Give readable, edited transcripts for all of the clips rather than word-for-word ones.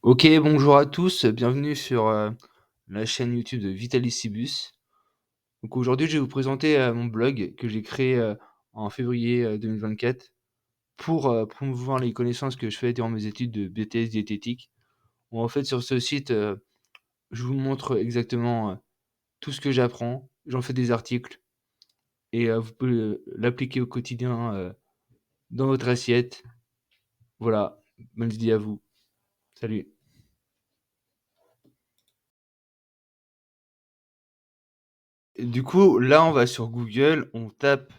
OK, bonjour à tous, bienvenue sur, la chaîne YouTube de Vitalissibus. Donc aujourd'hui, je vais vous présenter, mon blog que j'ai créé, en février, 2024 pour, promouvoir les connaissances que je fais durant mes études de BTS diététique. Bon, en fait, sur ce site, je vous montre exactement, tout ce que j'apprends. J'en fais des articles et vous pouvez, l'appliquer au quotidien, dans votre assiette. Voilà, bonne idée à vous. Salut. Et du coup, là, on va sur Google, on tape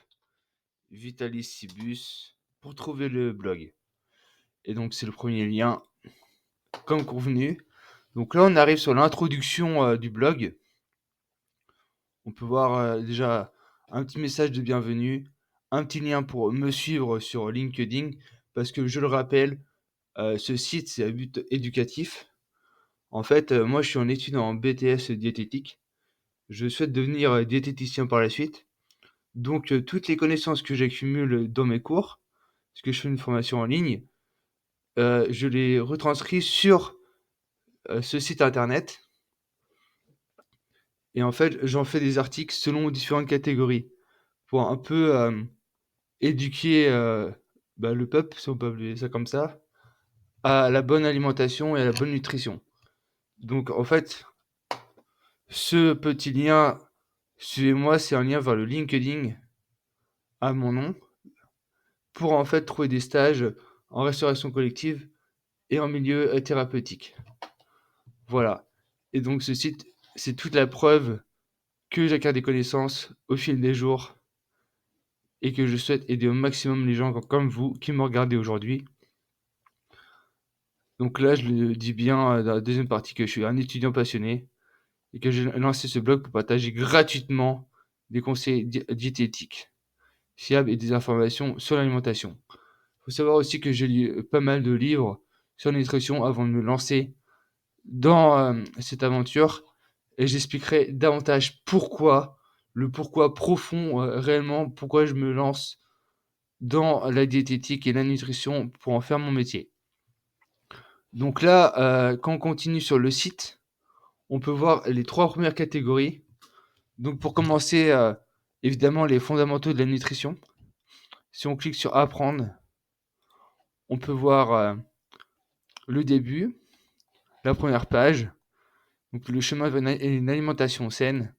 Vitalissibus pour trouver le blog. Et donc c'est le premier lien, comme convenu. Donc là on arrive sur l'introduction du blog. On peut voir déjà un petit message de bienvenue, un petit lien pour me suivre sur LinkedIn, parce que je le rappelle, ce site c'est à but éducatif. En fait, moi je suis en études en BTS diététique. Je souhaite devenir diététicien par la suite. Donc toutes les connaissances que j'accumule dans mes cours, parce que je fais une formation en ligne, je les retranscris sur, ce site internet et en fait, j'en fais des articles selon différentes catégories pour un peu, éduquer, le peuple, si on peut appeler ça comme ça, à la bonne alimentation et à la bonne nutrition. Donc en fait, ce petit lien, suivez-moi, c'est un lien vers le LinkedIn à mon nom pour en fait trouver des stages en restauration collective et en milieu, thérapeutique. Voilà, et donc ce site, c'est toute la preuve que j'acquiers des connaissances au fil des jours et que je souhaite aider au maximum les gens comme vous qui me regardez aujourd'hui. Donc là, je le dis bien dans la deuxième partie que je suis un étudiant passionné et que j'ai lancé ce blog pour partager gratuitement des conseils diététiques fiables et des informations sur l'alimentation. Il faut savoir aussi que j'ai lu pas mal de livres sur la nutrition avant de me lancer dans cette aventure et j'expliquerai davantage pourquoi, le pourquoi profond réellement, pourquoi je me lance dans la diététique et la nutrition pour en faire mon métier. Donc là, quand on continue sur le site, on peut voir les 3 premières catégories. Donc pour commencer, évidemment les fondamentaux de la nutrition. Si on clique sur apprendre, on peut voir, le début, la première page, donc le chemin vers une alimentation saine.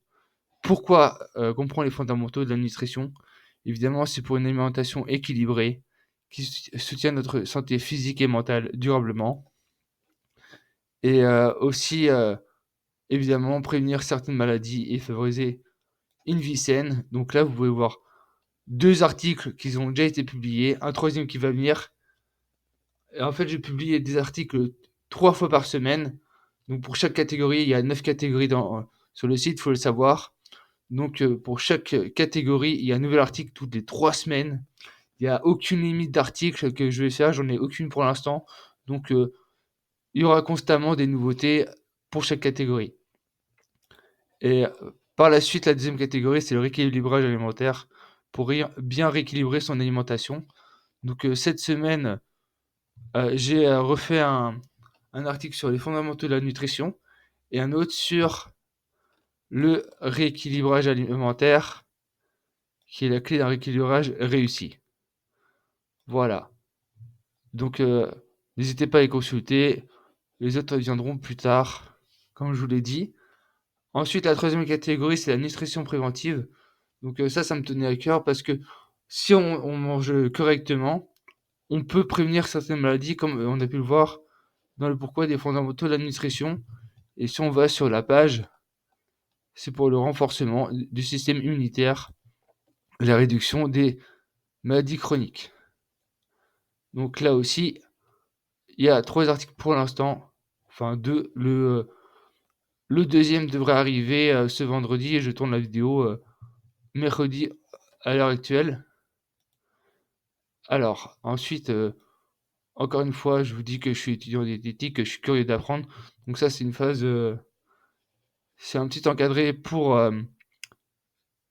Pourquoi, comprendre les fondamentaux de la nutrition? Évidemment, c'est pour une alimentation équilibrée qui soutient notre santé physique et mentale durablement et aussi, évidemment, prévenir certaines maladies et favoriser une vie saine. Donc là, vous pouvez voir 2 articles qui ont déjà été publiés, un troisième qui va venir. Et en fait, je publie des articles 3 fois par semaine. Donc pour chaque catégorie, il y a 9 catégories sur le site, il faut le savoir. Donc pour chaque catégorie, il y a un nouvel article toutes les 3 semaines. Il y a aucune limite d'articles que je vais faire, j'en ai aucune pour l'instant. Donc il y aura constamment des nouveautés pour chaque catégorie. Et par la suite, la deuxième catégorie, c'est le rééquilibrage alimentaire pour bien rééquilibrer son alimentation. Donc cette semaine, j'ai refait un article sur les fondamentaux de la nutrition et un autre sur le rééquilibrage alimentaire, qui est la clé d'un rééquilibrage réussi. Voilà. Donc n'hésitez pas à les consulter. Les autres viendront plus tard, comme je vous l'ai dit. Ensuite, la troisième catégorie, c'est la nutrition préventive. Donc ça me tenait à cœur parce que si on mange correctement, on peut prévenir certaines maladies, comme on a pu le voir dans le pourquoi des fondamentaux de la nutrition. Et si on va sur la page, c'est pour le renforcement du système immunitaire, la réduction des maladies chroniques. Donc là aussi, il y a 3 articles pour l'instant, enfin 2. Le deuxième devrait arriver ce vendredi et je tourne la vidéo mercredi à l'heure actuelle. Alors, ensuite, encore une fois, je vous dis que je suis étudiant en diététique, que je suis curieux d'apprendre. Donc ça, c'est une phase, c'est un petit encadré pour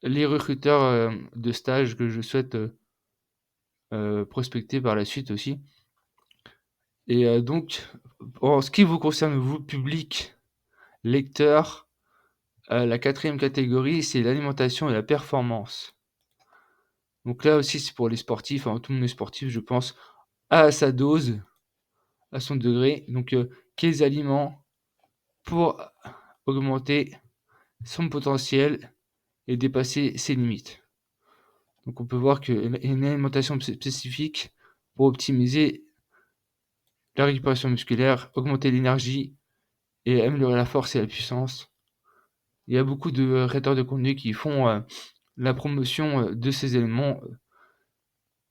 les recruteurs de stage que je souhaite prospecter par la suite aussi. Et donc, en ce qui vous concerne, vous, public, lecteur, la 4e catégorie, c'est l'alimentation et la performance. Donc là aussi, c'est pour les sportifs, hein, tout le monde est sportif, je pense, à sa dose, à son degré. Donc, quels aliments pour augmenter son potentiel et dépasser ses limites. Donc on peut voir qu'une alimentation spécifique pour optimiser la récupération musculaire, augmenter l'énergie et améliorer la force et la puissance. Il y a beaucoup de créateurs de contenu qui font la promotion de ces éléments,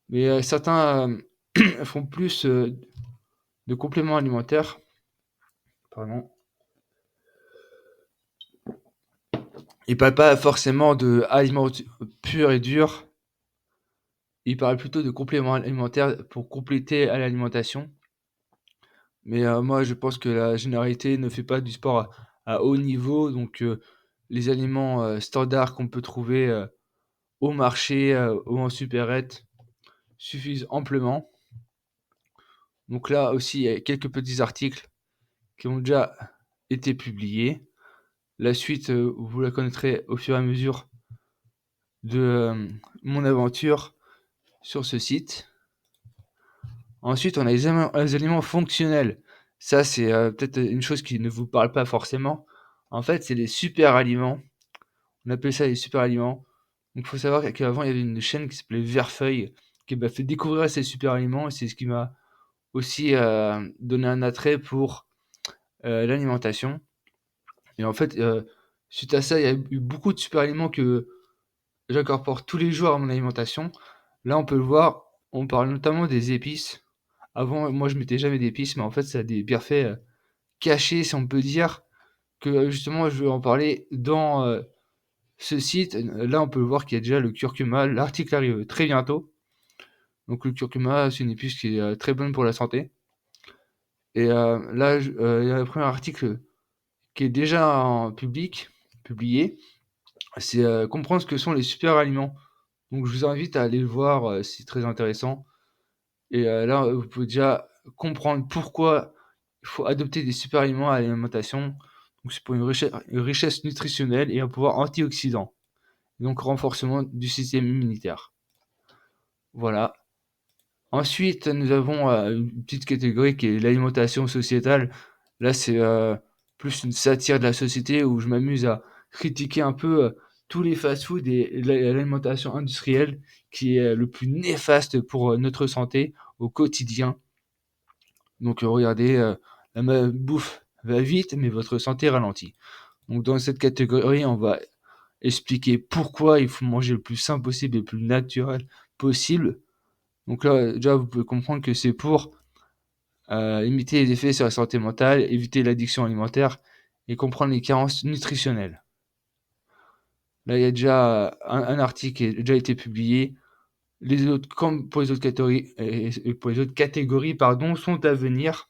mais certains font plus de compléments alimentaires. Pardon. Ils parlent pas forcément d'aliments purs et durs. Ils parlent plutôt de compléments alimentaires pour compléter à l'alimentation. Mais moi, je pense que la généralité ne fait pas du sport à haut niveau. Donc, les aliments standards qu'on peut trouver au marché ou en supérette suffisent amplement. Donc là aussi, il y a quelques petits articles qui ont déjà été publiés. La suite, vous la connaîtrez au fur et à mesure de mon aventure sur ce site. Ensuite, on a les aliments fonctionnels. Ça, c'est peut-être une chose qui ne vous parle pas forcément. En fait, c'est les super aliments. On appelle ça les super aliments. Donc, il faut savoir qu'avant, il y avait une chaîne qui s'appelait Verfeuille qui m'a fait découvrir ces super aliments. Et c'est ce qui m'a aussi donné un attrait pour l'alimentation. Et en fait, suite à ça, il y a eu beaucoup de super aliments que j'incorpore tous les jours à mon alimentation. Là, on peut le voir, on parle notamment des épices. Avant, moi, je mettais jamais d'épices, mais en fait, ça a des bienfaits cachés, si on peut dire, que justement, je veux en parler dans ce site. Là, on peut voir qu'il y a déjà le curcuma. L'article arrive très bientôt. Donc, le curcuma, c'est une épice qui est très bonne pour la santé. Et là, il y a le premier article qui est déjà en publié. C'est comprendre ce que sont les super aliments. Donc, je vous invite à aller le voir, c'est très intéressant. Et là, vous pouvez déjà comprendre pourquoi il faut adopter des super aliments à l'alimentation. Donc, c'est pour une richesse nutritionnelle et un pouvoir antioxydant. Donc, renforcement du système immunitaire. Voilà. Ensuite, nous avons une petite catégorie qui est l'alimentation sociétale. Là, c'est plus une satire de la société où je m'amuse à critiquer un peu tous les fast-foods et l'alimentation industrielle qui est le plus néfaste pour notre santé au quotidien. Donc, regardez, la bouffe va vite, mais votre santé ralentit. Donc, dans cette catégorie, on va expliquer pourquoi il faut manger le plus sain possible et le plus naturel possible. Donc là, déjà, vous pouvez comprendre que c'est pour limiter les effets sur la santé mentale, éviter l'addiction alimentaire et comprendre les carences nutritionnelles. Là, il y a déjà un article qui a déjà été publié. Les autres, comme pour les autres catégories, sont à venir.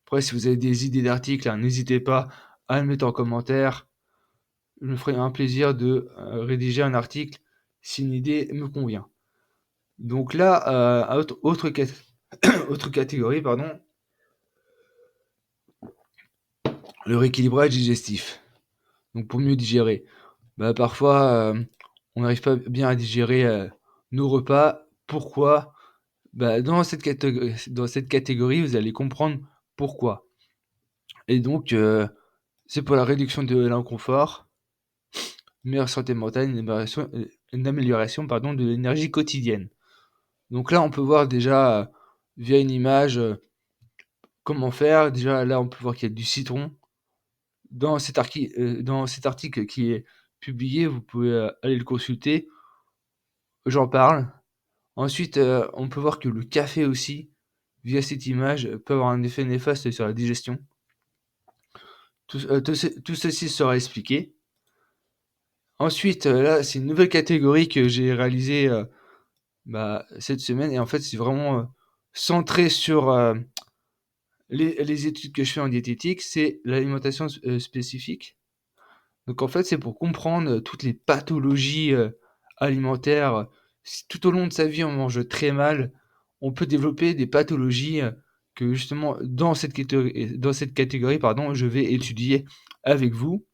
Après, si vous avez des idées d'articles, hein, n'hésitez pas à le mettre en commentaire. Je me ferai un plaisir de rédiger un article si une idée me convient. Donc là, autre catégorie, pardon, le rééquilibrage digestif. Donc pour mieux digérer. Bah, parfois, on n'arrive pas bien à digérer nos repas. Pourquoi? Bah, dans cette catégorie, vous allez comprendre pourquoi. Et donc, c'est pour la réduction de l'inconfort, meilleure santé mentale, une amélioration pardon, de l'énergie quotidienne. Donc là, on peut voir déjà via une image comment faire. Déjà, là, on peut voir qu'il y a du citron. Dans cet article qui est publié, vous pouvez aller le consulter. J'en parle. Ensuite, on peut voir que le café aussi, via cette image, peut avoir un effet néfaste sur la digestion. Tout ceci sera expliqué. Ensuite, là, c'est une nouvelle catégorie que j'ai réalisée cette semaine. Et en fait, c'est vraiment centré sur les études que je fais en diététique. C'est l'alimentation spécifique. Donc en fait, c'est pour comprendre toutes les pathologies alimentaires. Si tout au long de sa vie, on mange très mal, on peut développer des pathologies que justement dans cette catégorie, pardon, je vais étudier avec vous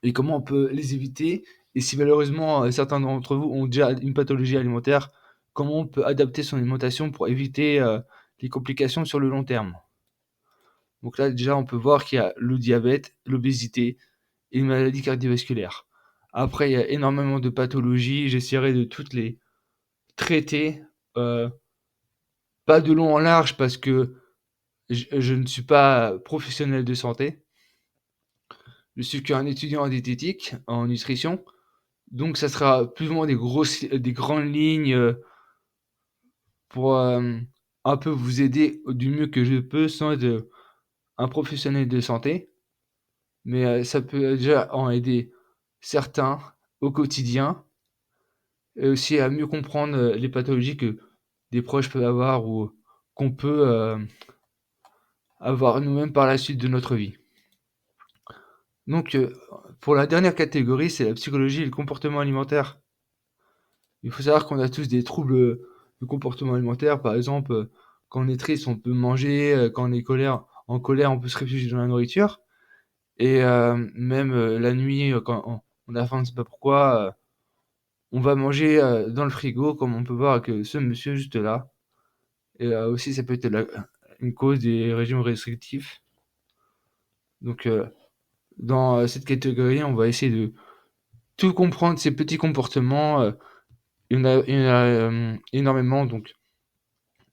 et comment on peut les éviter. Et si malheureusement certains d'entre vous ont déjà une pathologie alimentaire, comment on peut adapter son alimentation pour éviter les complications sur le long terme. Donc là déjà on peut voir qu'il y a le diabète, l'obésité et les maladies cardiovasculaires. Après il y a énormément de pathologies, j'essaierai de toutes les traiter, pas de long en large parce que je ne suis pas professionnel de santé. Je suis qu'un étudiant en diététique, en nutrition, donc ça sera plus ou moins des grandes lignes pour un peu vous aider du mieux que je peux sans être un professionnel de santé. Mais ça peut déjà en aider certains au quotidien et aussi à mieux comprendre les pathologies que des proches peuvent avoir ou qu'on peut avoir nous-mêmes par la suite de notre vie. Donc, pour la dernière catégorie, c'est la psychologie et le comportement alimentaire. Il faut savoir qu'on a tous des troubles de comportement alimentaire. Par exemple, quand on est triste, on peut manger, quand on est en colère, on peut se réfugier dans la nourriture. Et même la nuit, quand on a faim, on ne sait pas pourquoi, on va manger dans le frigo, comme on peut voir avec ce monsieur juste là. Et aussi, ça peut être une cause des régimes restrictifs. Donc, dans cette catégorie, on va essayer de tout comprendre ces petits comportements. Il y en a énormément, donc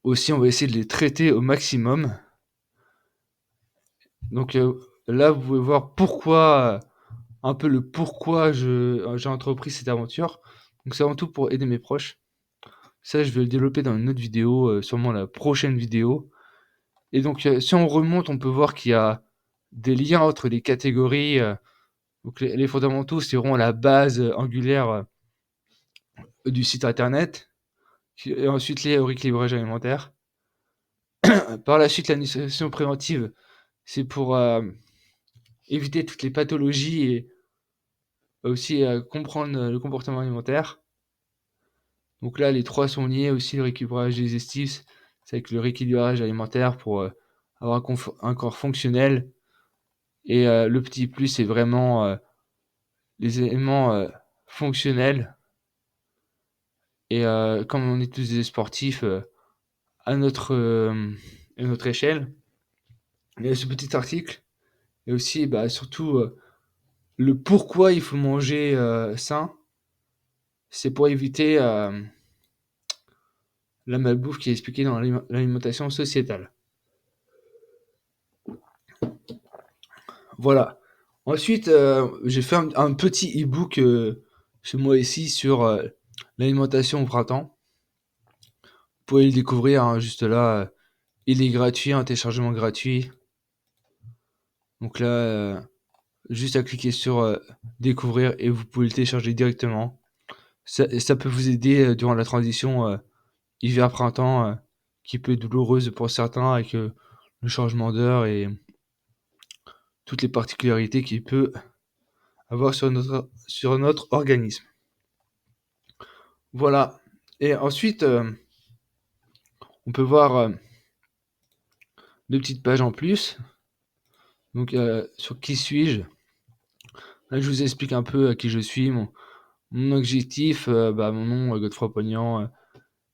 aussi on va essayer de les traiter au maximum. Donc là, vous pouvez voir pourquoi, un peu le pourquoi j'ai entrepris cette aventure. Donc c'est avant tout pour aider mes proches. Ça, je vais le développer dans une autre vidéo, sûrement la prochaine vidéo. Et donc, si on remonte, on peut voir qu'il y a des liens entre les catégories. Donc les fondamentaux seront la base angulaire du site internet. Et ensuite lié au rééquilibrage alimentaire. Par la suite, la nutrition préventive, c'est pour éviter toutes les pathologies et aussi comprendre le comportement alimentaire. Donc là, les trois sont liés aussi, le rééquilibrage digestif, c'est avec le rééquilibrage alimentaire pour avoir un corps fonctionnel. Et le petit plus, c'est vraiment les éléments fonctionnels. Et comme on est tous des sportifs à notre échelle, il y a ce petit article. Et aussi, bah, surtout, le pourquoi il faut manger sain, c'est pour éviter la malbouffe qui est expliquée dans l'alimentation sociétale. Voilà. Ensuite, j'ai fait un petit e-book chez moi ici sur l'alimentation au printemps. Vous pouvez le découvrir hein, juste là. Il est gratuit, un téléchargement gratuit. Donc là, juste à cliquer sur découvrir et vous pouvez le télécharger directement. Ça peut vous aider durant la transition hiver-printemps qui peut être douloureuse pour certains avec le changement d'heure et toutes les particularités qu'il peut avoir sur notre organisme. Voilà. Et ensuite, on peut voir deux petites pages en plus. Donc, sur qui suis-je. Là, je vous explique un peu qui je suis, mon objectif, mon nom, Godefroy Pognant,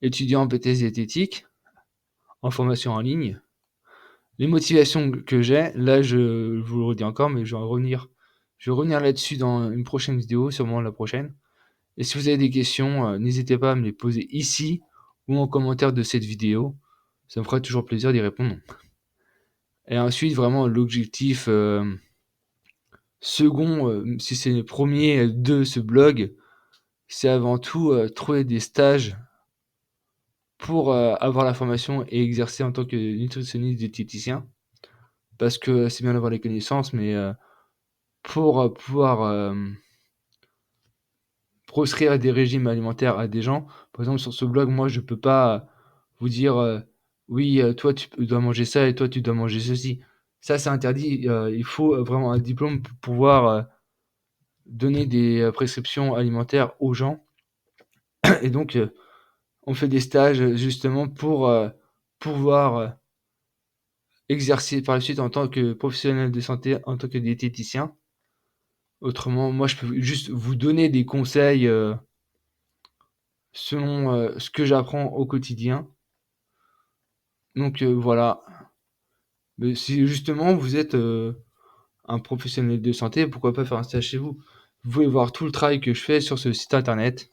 étudiant en BTS diététique, en formation en ligne. Les motivations que j'ai, là, je vous le redis encore, mais je vais revenir là-dessus dans une prochaine vidéo, sûrement la prochaine. Et si vous avez des questions, n'hésitez pas à me les poser ici ou en commentaire de cette vidéo. Ça me fera toujours plaisir d'y répondre. Et ensuite, vraiment, l'objectif second, si c'est le premier de ce blog, c'est avant tout trouver des stages pour avoir la formation et exercer en tant que nutritionniste diététicien. Parce que c'est bien d'avoir les connaissances, mais pour pouvoir proscrire des régimes alimentaires à des gens, par exemple sur ce blog, moi je peux pas vous dire oui, toi tu dois manger ça et toi tu dois manger ceci. Ça c'est interdit. Il faut vraiment un diplôme pour pouvoir donner des prescriptions alimentaires aux gens. Et donc on fait des stages justement pour pouvoir exercer par la suite en tant que professionnel de santé, en tant que diététicien. Autrement, moi, je peux juste vous donner des conseils selon ce que j'apprends au quotidien. Donc voilà. Mais si justement vous êtes un professionnel de santé, pourquoi pas faire un stage chez vous? Vous pouvez voir tout le travail que je fais sur ce site internet,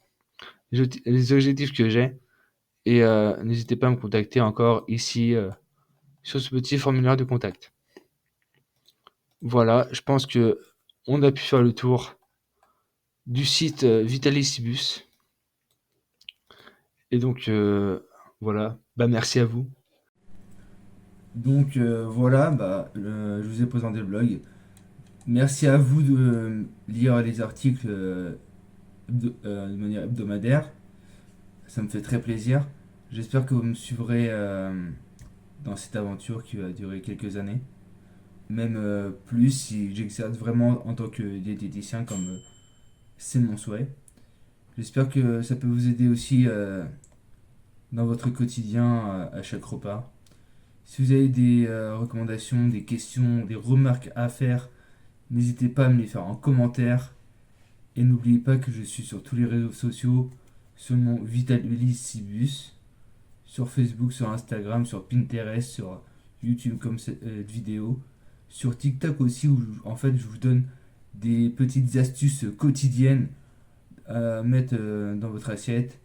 les objectifs que j'ai, et n'hésitez pas à me contacter encore ici sur ce petit formulaire de contact. Voilà, je pense que on a pu faire le tour du site Vitalicibus. Et donc voilà, bah merci à vous. Donc voilà, je vous ai présenté le blog. Merci à vous de lire les articles de manière hebdomadaire. Ça me fait très plaisir. J'espère que vous me suivrez dans cette aventure qui va durer quelques années. Même plus si j'exerce vraiment en tant que diététicien comme c'est mon souhait. J'espère que ça peut vous aider aussi dans votre quotidien à chaque repas. Si vous avez des recommandations, des questions, des remarques à faire, n'hésitez pas à me les faire en commentaire. Et n'oubliez pas que je suis sur tous les réseaux sociaux, sur mon Vitalicibus, sur Facebook, sur Instagram, sur Pinterest, sur YouTube comme cette vidéo, sur TikTok aussi où en fait je vous donne des petites astuces quotidiennes à mettre dans votre assiette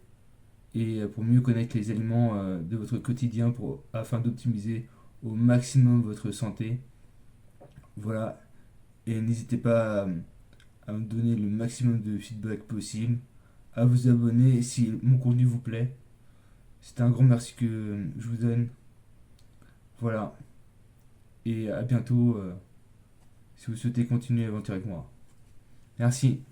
et pour mieux connaître les aliments de votre quotidien afin d'optimiser au maximum votre santé. Voilà, et n'hésitez pas à me donner le maximum de feedback possible, à vous abonner si mon contenu vous plaît. C'est un grand merci que je vous donne. Voilà, et à bientôt si vous souhaitez continuer l'aventure avec moi. Merci.